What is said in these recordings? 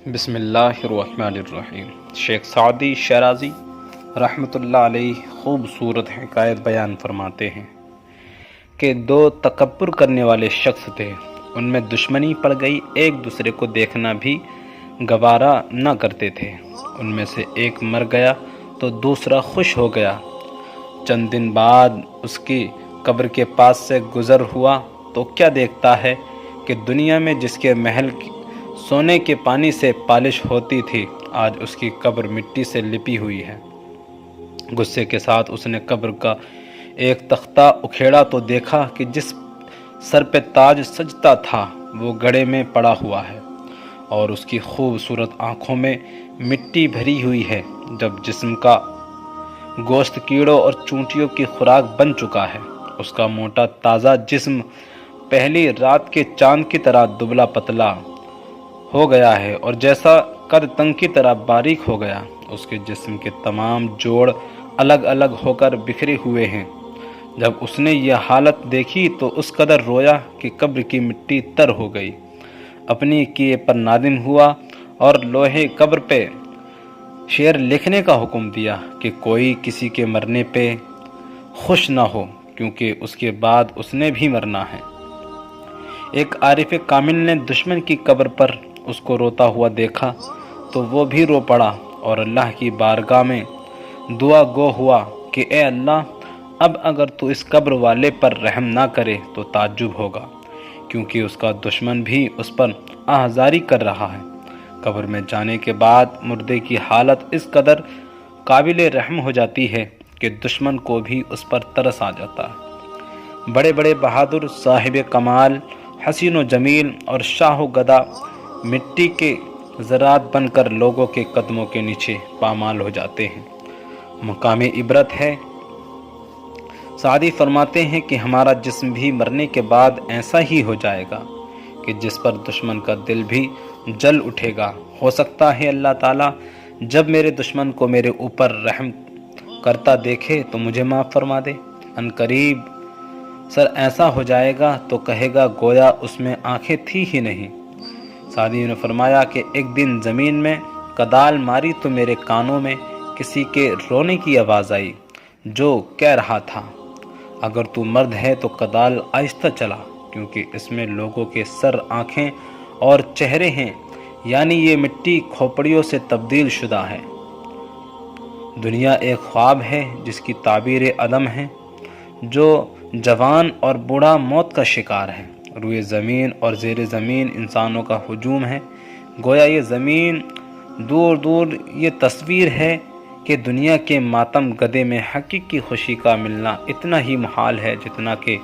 بسم اللہ الرحمن الرحیم۔ شیخ سعدی شیرازی رحمۃ اللہ علیہ خوبصورت حکایت بیان فرماتے ہیں کہ دو تکبر کرنے والے شخص تھے، ان میں دشمنی پڑ گئی، ایک دوسرے کو دیکھنا بھی گوارا نہ کرتے تھے۔ ان میں سے ایک مر گیا تو دوسرا خوش ہو گیا۔ چند دن بعد اس کی قبر کے پاس سے گزر ہوا تو کیا دیکھتا ہے کہ دنیا میں جس کے محل سونے کے پانی سے پالش ہوتی تھی، آج اس کی قبر مٹی سے لپی ہوئی ہے۔ غصے کے ساتھ اس نے قبر کا ایک تختہ اکھیڑا تو دیکھا کہ جس سر پہ تاج سجتا تھا وہ گڑھے میں پڑا ہوا ہے اور اس کی خوبصورت آنکھوں میں مٹی بھری ہوئی ہے۔ جب جسم کا گوشت کیڑوں اور چونٹیوں کی خوراک بن چکا ہے، اس کا موٹا تازہ جسم پہلی رات کے چاند کی طرح دبلا پتلا ہو گیا ہے اور جیسا قد تنگ کی طرح باریک ہو گیا۔ اس کے جسم کے تمام جوڑ الگ الگ ہو کر بکھرے ہوئے ہیں۔ جب اس نے یہ حالت دیکھی تو اس قدر رویا کہ قبر کی مٹی تر ہو گئی۔ اپنی کیے پر نادم ہوا اور لوہے قبر پہ شعر لکھنے کا حکم دیا کہ کوئی کسی کے مرنے پہ خوش نہ ہو، کیونکہ اس کے بعد اس نے بھی مرنا ہے۔ ایک عارف کامل نے دشمن کی قبر پر اس کو روتا ہوا دیکھا تو وہ بھی رو پڑا اور اللہ کی بارگاہ میں دعا گو ہوا کہ اے اللہ، اب اگر تو اس قبر والے پر رحم نہ کرے تو تعجب ہوگا، کیونکہ اس کا دشمن بھی اس پر آہذاری کر رہا ہے۔ قبر میں جانے کے بعد مردے کی حالت اس قدر قابل رحم ہو جاتی ہے کہ دشمن کو بھی اس پر ترس آ جاتا ہے۔ بڑے بڑے بہادر، صاحب کمال، حسین و جمیل اور شاہ و گدا مٹی کے ذرات بن کر لوگوں کے قدموں کے نیچے پامال ہو جاتے ہیں۔ مقام عبرت ہے۔ سعدی فرماتے ہیں کہ ہمارا جسم بھی مرنے کے بعد ایسا ہی ہو جائے گا کہ جس پر دشمن کا دل بھی جل اٹھے گا۔ ہو سکتا ہے اللہ تعالیٰ جب میرے دشمن کو میرے اوپر رحم کرتا دیکھے تو مجھے معاف فرما دے۔ ان قریب سر ایسا ہو جائے گا تو کہے گا گویا اس میں آنکھیں تھی ہی نہیں۔ سعدی نے فرمایا کہ ایک دن زمین میں کدال ماری تو میرے کانوں میں کسی کے رونے کی آواز آئی جو کہہ رہا تھا، اگر تو مرد ہے تو کدال آہستہ چلا، کیونکہ اس میں لوگوں کے سر، آنکھیں اور چہرے ہیں، یعنی یہ مٹی کھوپڑیوں سے تبدیل شدہ ہے۔ دنیا ایک خواب ہے جس کی تعبیر عدم ہے، جو جوان اور بوڑھا موت کا شکار ہے۔ روئے زمین اور زیر زمین انسانوں کا ہجوم ہے۔ گویا یہ زمین دور دور یہ تصویر ہے کہ دنیا کے ماتم گدے میں حقیقی خوشی کا ملنا اتنا ہی محال ہے جتنا کہ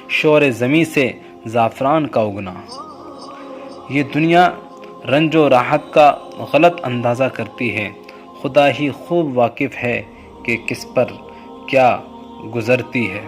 شور زمیں سے زعفران کا اگنا۔ یہ دنیا رنج و راحت کا غلط اندازہ کرتی ہے، خدا ہی خوب واقف ہے کہ کس پر کیا گزرتی ہے۔